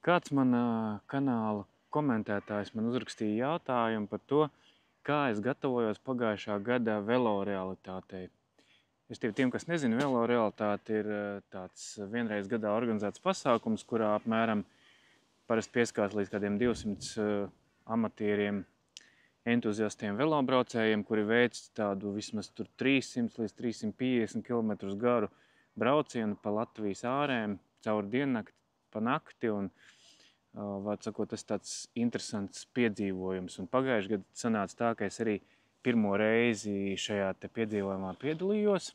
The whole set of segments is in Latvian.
Kāds man kanāla komentētājs man uzrakstīja jautājumu par to, kā es gatavojos pagājušā gada velo realitātei. Tiem, kas nezina, velo realitāte ir tāds vienreiz gadā organizēts pasākums, kurā apmēram parasti pieskās līdz kādiem 200 amatieriem, entuziastiem velobraucējiem, kuri veic tādu vismaz 300 līdz 350 km garu braucienu pa Latvijas ārēm, caur diennakti, pa nakti. Tas tāds interesants piedzīvojums. Un pagājušajā gadā sanāca tā, ka es arī pirmo reizi šajā te piedzīvojumā piedalījos.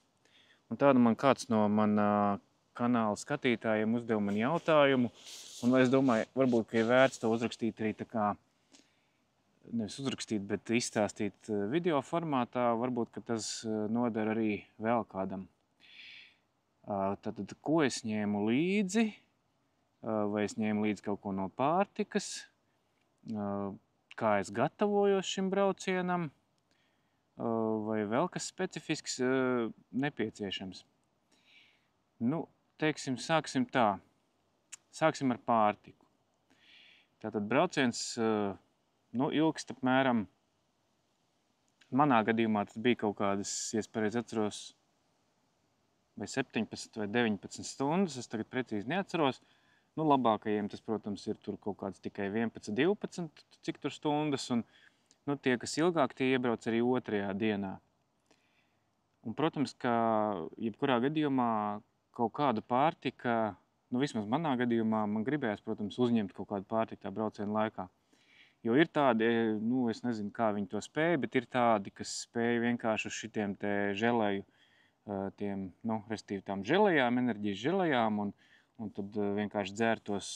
Un tādu man kāds no manā kanāla skatītājiem uzdeva man jautājumu. Un es domāju, varbūt, ka ir vērts to uzrakstīt arī tā kā, nevis uzrakstīt, bet izstāstīt video formātā. Varbūt, ka tas noder arī vēl kādam. Tātad, ko es ņēmu līdzi? Vai es ņēmu līdzi kaut ko no pārtikas, kā es gatavojos šim braucienam, vai vēl kas specifisks nepieciešams. Teiksim, sāksim tā. Sāksim ar pārtiku. Tātad brauciens ilgst apmēram, manā gadījumā tas bija kaut kādas, ja es pareizi atceros, vai 17 vai 19 stundas, es tagad precīzi neatceros. Labākajiem tas, protams, ir tur kaut kāds tikai 11, 12, cik tur stundas, un tie, kas ilgāk, tie iebrauc arī otrajā dienā. Un, protams, ka jebkurā gadījumā kaut kāda pārtika, vismaz manā gadījumā, man gribējās, protams, uzņemt kaut kādu pārtiku tā brauciena laikā. Jo ir tādi, es nezinu, kā viņi to spēja, bet ir tādi, kas spēja vienkārši uz šitiem te želeju, respektīvi tām želejām, enerģijas želejām, un tad vienkārši dzērtos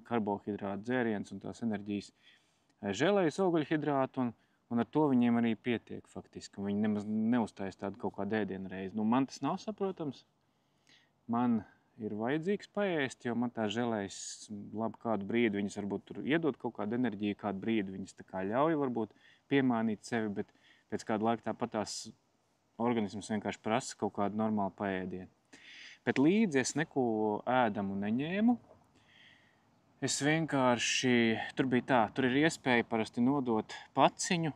karbohidrātu dzēriens un tās enerģijas želejas ogļhidrātu, un ar to viņiem arī pietiek faktiski. Viņi nemaz neuztais tādu kaut kādu ēdienu reizi. Man tas nav saprotams. Man ir vajadzīgs paēst, jo man tā želejas labi kādu brīdi, viņas varbūt tur iedod kaut kādu enerģiju, kādu brīdi viņas tā kā ļauj varbūt piemānīt sevi, bet pēc kādu laiku tāpat tās organisms vienkārši prasa kaut kādu normālu paēdienu. Bet līdzi es neko ēdamu neņēmu. Es vienkārši, tur bija tā, tur ir iespēja parasti nodot paciņu.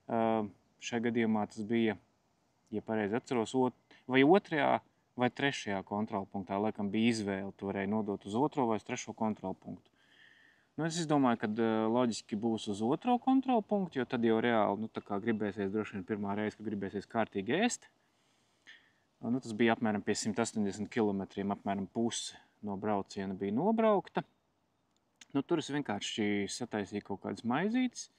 Šajā gadījumā tas bija, ja pareizi atceros, vai otrajā vai trešajā kontrolpunktā. Laikam bija izvēle, tu varēji nodot uz otro vai uz trešo kontrolpunktu. Es domāju, ka loģiski būs uz otro kontrolpunktu, jo tad jau reāli, tā kā gribēsies droši vien pirmā reize, ka gribēsies kārtīgi ēst. Tas bija apmēram pie 180 kilometriem, apmēram puse no brauciena bija nobraukta. Tur es vienkārši sataisīju kaut kādas maizītes,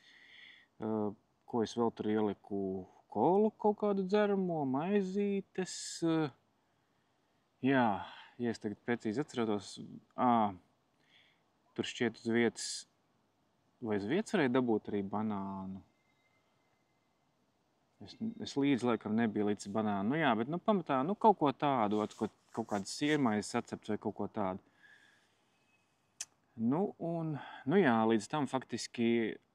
ko es vēl tur ieliku kolu kaut kādu dzeramo, maizītes. Jā, ja es tagad precīzi atceros, tur šķiet uz vietas, vai uz vietas varēja dabūt arī banānu. Es līdz laikam nebija līdz banānu. Jā, bet pamatā kaut ko tādu, kaut kādas siermaizes atcepts vai kaut ko tādu. Līdz tam faktiski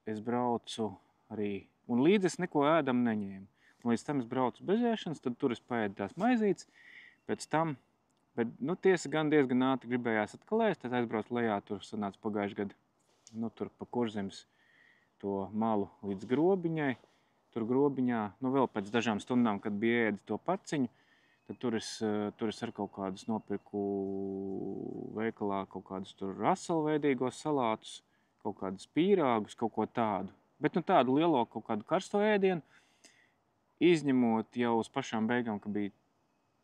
es braucu arī, un līdz es neko ēdam neņēmu. Un līdz tam es braucu bez ēšanas, tad tur es paēdu tās maizītes, pēc tam, bet tiesa gan diezgan ātri gribējās atkal ēst, tad aizbraucu lejā, tur sanāca pagājuši gadu, tur pa Kurzemes to malu līdz grobiņai. Tur grobiņā, vēl pēc dažām stundām, kad bija ēdis to paciņu, tad tur es ar kaut kādus nopirku veikalā, kaut kādus tur raselveidīgos salātus, kaut kādus pīrāgus, kaut ko tādu. Bet tādu lielo kaut kādu karsto ēdienu, izņemot jau uz pašām beigām, ka bija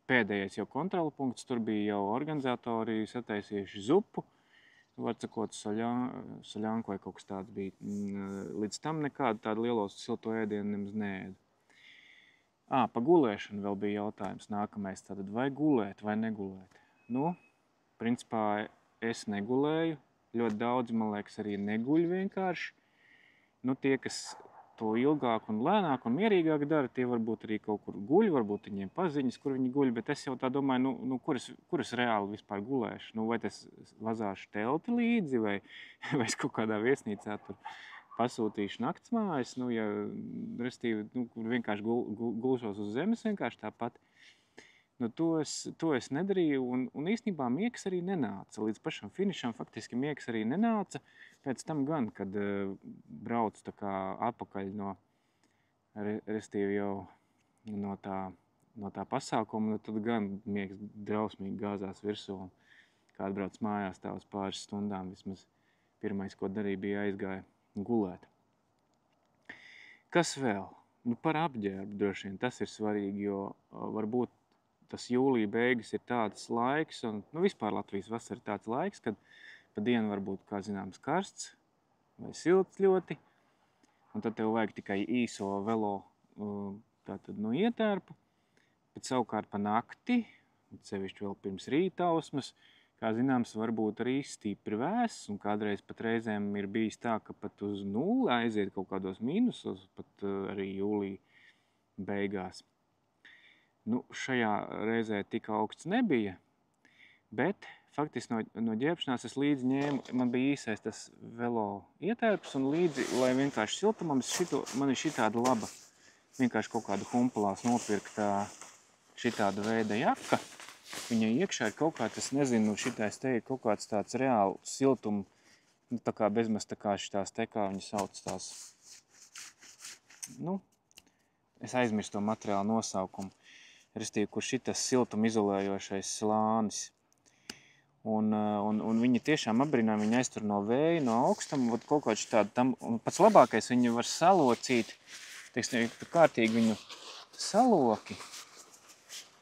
pēdējais jau kontrolpunkts, tur bija jau organizatori sataisījuši zupu, var sakot, soļanku vai kaut kas tāds bija. Līdz tam nekādu tādu lielo silto ēdienu nemaz neēdu. Pa gulēšanu vēl bija jautājums nākamais. Tātad vai gulēt vai negulēt? Principā es negulēju. Ļoti daudz, man liekas, arī neguļ vienkārši. Tie, kas to ilgāk un lēnāk un mierīgāk dara, tie varbūt arī kaut kur guļ, varbūt viņiem paziņas, kur viņi guļ, bet es jau tā domāju, kur es reāli vispār gulēšu? Vai es vazāšu telti līdzi, vai es kaut kādā viesnīcā tur pasūtīšu naktsmājas, respektīvi, kur vienkārši gulšos uz zemes vienkārši tāpat. Nu, to es nedarīju, un īstenībā miegs arī nenāca. Līdz pašam finišam faktiski miegs arī nenāca. Pēc tam gan, kad braucu tā kā atpakaļ restīvi jau no tā pasākuma, tad gan miegs drausmīgi gāzās virsū. Kā atbrauc mājās tā uz pāris stundām, vismaz pirmais, ko darīju, bija aizgāja gulēt. Kas vēl? Nu, par apģērbu droši vien tas ir svarīgi, jo varbūt tas jūlija beigas ir tāds laiks, un vispār Latvijas vasara ir tāds laiks, kad pa dienu var būt, kā zināms, karsts vai silts ļoti, un tad tev vajag tikai īso velo ietērpu, bet savukārt pa nakti, sevišķi vēl pirms rītausmas, kā zināms, varbūt arī stipri vēss, un kādreiz pat reizēm ir bijis tā, ka pat uz nulli aiziet kaut kādos mīnusos, pat arī jūlija beigās. Nu, šajā reizē tik augsts nebija, bet faktiski no ģērbšanās es līdzi ņēmu, man bija īsais tas velo ietērps, un līdzi, lai vienkārši siltumam, man ir šitāda laba, vienkārši kaut kādu humpalās nopirktā šitāda veida jaka. Viņai iekšā ir kaut kāds, es nezinu, šitais te ir kaut kāds tāds reāli siltuma, tā kā bezmaz tā kā šitās te, kā viņi sauc tās, es aizmirstu to materiālu nosaukumu. Restīvi, kur šitas siltuma izolējošais slānis. Un viņi tiešām abrīnām, viņi aiztur no vēja, no augstuma, kaut kā šitādi tam, un pats labākais viņi var salocīt, teiksim, kārtīgi viņu saloki,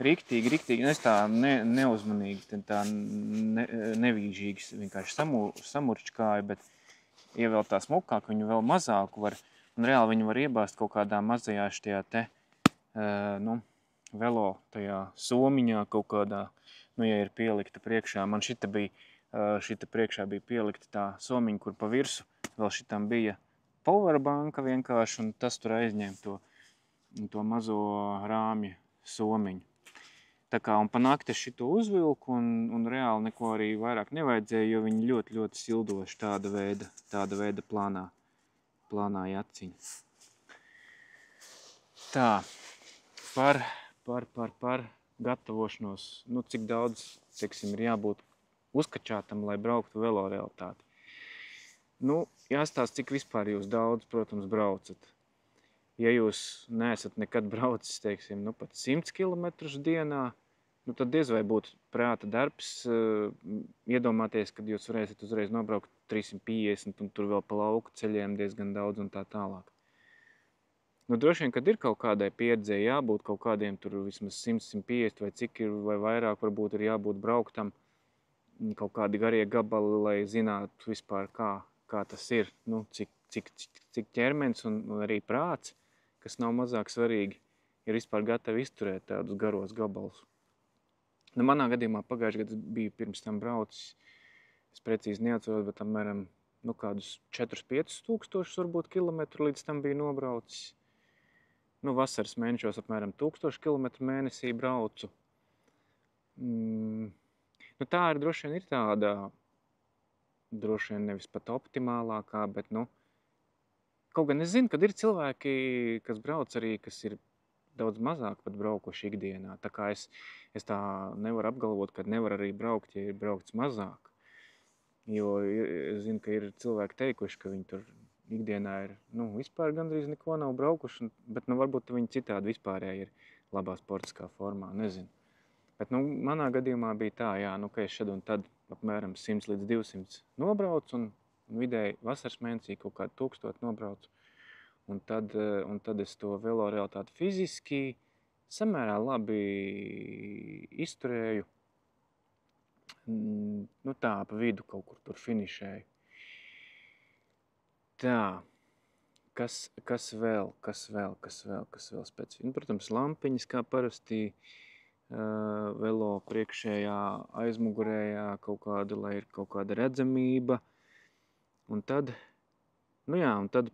riktīgi, es tā neuzmanīgi, tā nevīžīgi vienkārši samurčkāju, bet ja vēl tā smukāk, viņu vēl mazāku var, un reāli viņu var iebāzt kaut kādā mazajā štajā te, velo tajā somiņā kaut kādā, ja ir pielikta priekšā. Man šita priekšā bija pielikta tā somiņa, kur pa virsu vēl šitam bija powerbanka vienkārši, un tas tur aizņēma to mazo rāmja somiņu. Tā kā, un pa nakti es šito uzvilku, un reāli neko arī vairāk nevajadzēja, jo viņi ļoti, ļoti sildoši tāda veida plānā jaciņa. Tā, par gatavošanos, cik daudz, teiksim, ir jābūt uzkačātam, lai brauktu velo realitāti. Jāstāst, cik vispār jūs daudz, protams, braucat. Ja jūs neesat nekad braucis, teiksim, pat 100 km dienā, tad diez vai būtu prāta darbs iedomāties, kad jūs varēsiet uzreiz nobraukt 350 un tur vēl pa lauku ceļiem diezgan daudz un tā tālāk. Droši vien, kad ir kaut kādai pieredzei jābūt kaut kādiem tur vismaz 100-150 vai cik ir, vai vairāk varbūt ir jābūt brauktam kaut kādi garie gabali, lai zinātu vispār kā tas ir, cik ķermenis un arī prāts, kas nav mazāk svarīgi, ir vispār gatavi izturēt tādus garos gabalus. Manā gadījumā pagājušajā gadā biju pirms tam braucis, es precīzi neatceros, bet apmēram kādus 4-5 tūkstošus varbūt kilometru līdz tam biju nobraucis. Vasaras mēnešos apmēram 1000 km mēnesī braucu. Tā ir droši vien ir tāda, droši vien nevis pat optimālākā, bet kaut gan es zinu, kad ir cilvēki, kas brauc arī, kas ir daudz mazāk pat braukuši ikdienā. Tā kā es tā nevaru apgalvot, ka nevar arī braukt, ja ir braukts mazāk. Jo es zinu, ka ir cilvēki teikuši, ka viņi tur ikdienā ir, vispār gandrīz neko nav braukuši, bet, varbūt viņi citādi vispārēji ir labā sportiskā formā, nezinu. Bet, manā gadījumā bija tā, ka es šad un tad apmēram 100 līdz 200 nobraucu, un vidēji vasaras mēnesī kaut kādu 1000 nobraucu. Un tad es to velo realitāti fiziski samērā labi izturēju, tā pa vidu kaut kur tur finišēju. Tā, kas vēl specifiski? Protams, lampiņas kā parasti, velo priekšējā, aizmugurējā kaut kāda, lai ir kaut kāda redzamība. Un tad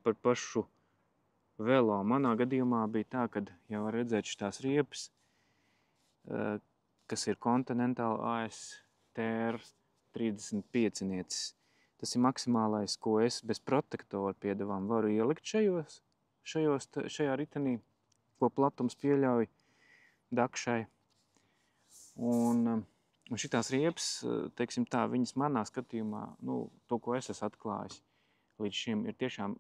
par pašu velo. Manā gadījumā bija tā, kad jau var redzēt šitās riepas, kas ir Continental AS TR 35-niecis. Tas ir maksimālais, ko es bez protektora piedevām varu ielikt šajā ritenī, ko platums pieļauj dakšai. Un šitās riepas, teiksim tā, viņas manā skatījumā, to, ko es esmu atklājis līdz šim, ir tiešām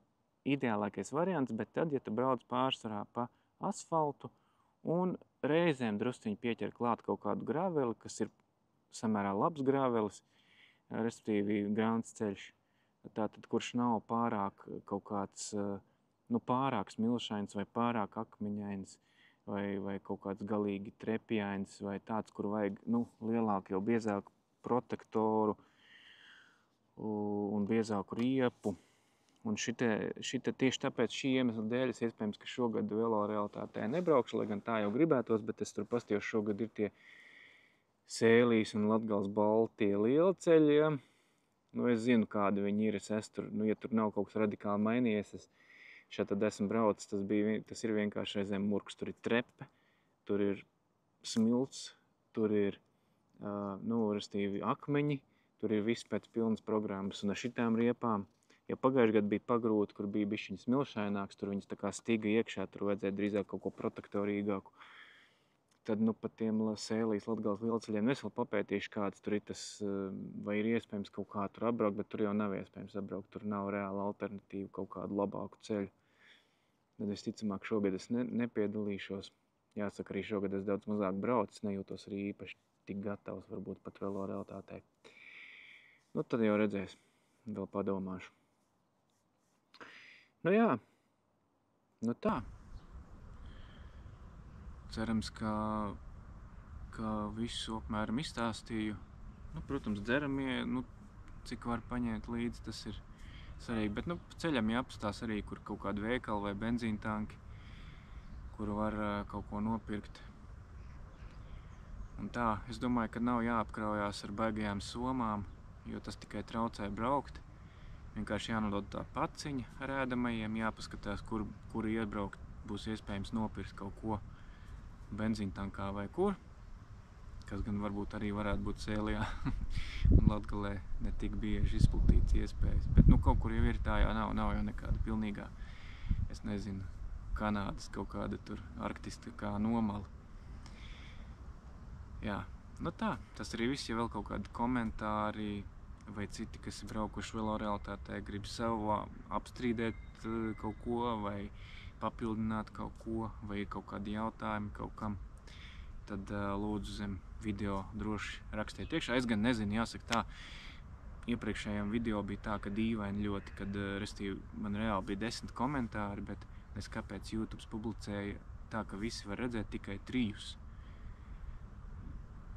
ideālākais variants, bet tad, ja tu brauc pārsvarā pa asfaltu un reizēm drusciņi pieķer klāt kaut kādu graveli, kas ir samērā labs gravelis, respektīvi grāns ceļš, tātad, kurš nav pārāk kaut kāds, pārāk smilšains vai pārāk akmeņains, vai kaut kāds galīgi trepjains, vai tāds, kur vajag, lielāku, jau biezāku protektoru un biezāku riepu. Un šite tieši tāpēc šī iemesla dēļ es iespējams, ka šogad velo realitātē nebraukšu, lai gan tā jau gribētos, bet es tur pastījos šogad ir tie Sēlijas un Latgales Baltie lielceļi, ja. Es zinu, kādi viņi ir, es tur, ja tur nav kaut kas radikāli mainījies, es šeit tad esmu braucis, tas ir vienkārši reizēm murks, tur ir trepe, tur ir smilts, tur ir, restīvi akmeņi, tur ir viss pēc pilnas programmas, un ar šitām riepām, ja pagājuši gadu bija pagrūti, kur bija bišķiņas milšaināks, tur viņas tā kā stiga iekšā, tur vajadzēja drīzāk kaut ko protektorīgāku, tad, pa tiem Sēlijas Latgales lielceļiem es vēl papētīšu, kāds tur ir tas, vai ir iespējams kaut kā tur apbraukt, bet tur jau nav iespējams apbraukt, tur nav reāla alternatīva kaut kādu labāku ceļu. Tad visticamāk šogad es nepiedalīšos. Jāsaka, arī šogad es daudz mazāk braucis, nejūtos arī īpaši tik gatavs, varbūt pat velo realitātei. Tad jau redzēs, vēl padomāšu. Jā, tā. Cerams, ka visu apmēram izstāstīju. Protams, dzeramie, cik var paņemt līdzi, tas ir svarīgi. Bet ceļam jāapstās arī, kur kaut kādu veikalu vai benzīna tanki, kur var kaut ko nopirkt. Un tā, es domāju, ka nav jāapkraujās ar baigajām somām, jo tas tikai traucē braukt. Vienkārši jānodod tā paciņa ar ēdamajiem, jāpaskatās, kur iebraukt būs iespējams nopirkt kaut ko benzīntankā vai kur, kas gan varbūt arī varētu būt Sēlijā un Latgalē ne tik bieži izplatīts iespējas. Bet kaut kur jau ir tā, jā, nav jau nekāda pilnīgā, es nezinu, Kanādas kaut kāda tur arktiskā nomala. Jā, tā, tas arī viss, ja vēl kaut kādi komentāri vai citi, kas ir braukuši velo realitātē, grib sev apstrīdēt kaut ko vai papildināt kaut ko, vai ir kaut kādi jautājumi kaut kam, tad lūdzu zem video droši rakstiet iekšā. Es gan nezinu, jāsaka tā, iepriekšējām video bija tā, ka dīvaini ļoti, kad restīvi man reāli bija 10 komentāri, bet es kāpēc YouTube publicēja tā, ka visi var redzēt tikai 3.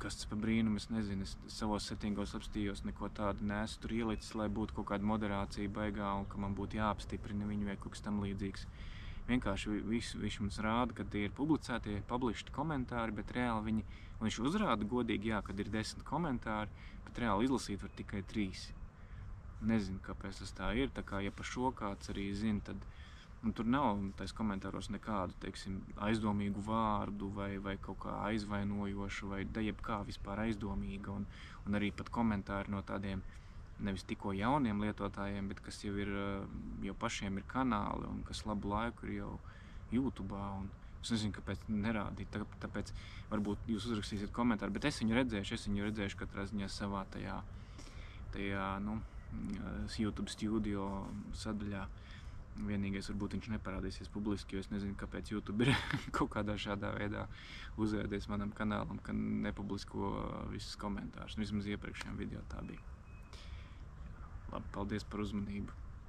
Kas tas pa brīnumu, es nezinu, es savos settingos apstījos, neko tādu neesmu tur ielicis, lai būtu kaut kāda moderācija baigā un ka man būtu jāapstiprina viņu vai kaut kas tam līdzīgs. Vienkārši viņš mums rāda, ka tie ir publicētie, published komentāri, bet reāli viņš uzrāda godīgi, jā, kad ir 10 komentāri, bet reāli izlasīt var tikai 3. Nezinu, kāpēc tas tā ir, tā kā ja pa šo kāds arī zina, tad tur nav tais komentāros nekādu, teiksim, aizdomīgu vārdu vai kaut kā aizvainojošu vai jebkā vispār aizdomīga un arī pat komentāri no tādiem nevis tikko jauniem lietotājiem, bet kas jau ir, jau pašiem ir kanāli un kas labu laiku ir jau YouTube'ā un es nezinu, kāpēc nerādīt, tāpēc varbūt jūs uzrakstīsiet komentāru, bet es viņu redzēšu katrā ziņā savā tajā YouTube studio sadaļā. Vienīgais varbūt viņš neparādīsies publiski, jo es nezinu, kāpēc YouTube ir kaut kādā šādā veidā uzvēdies manam kanālam, ka nepublisko visus komentārus. Vismaz iepriekšējām video tā bija. Labi, paldies par uzmanību.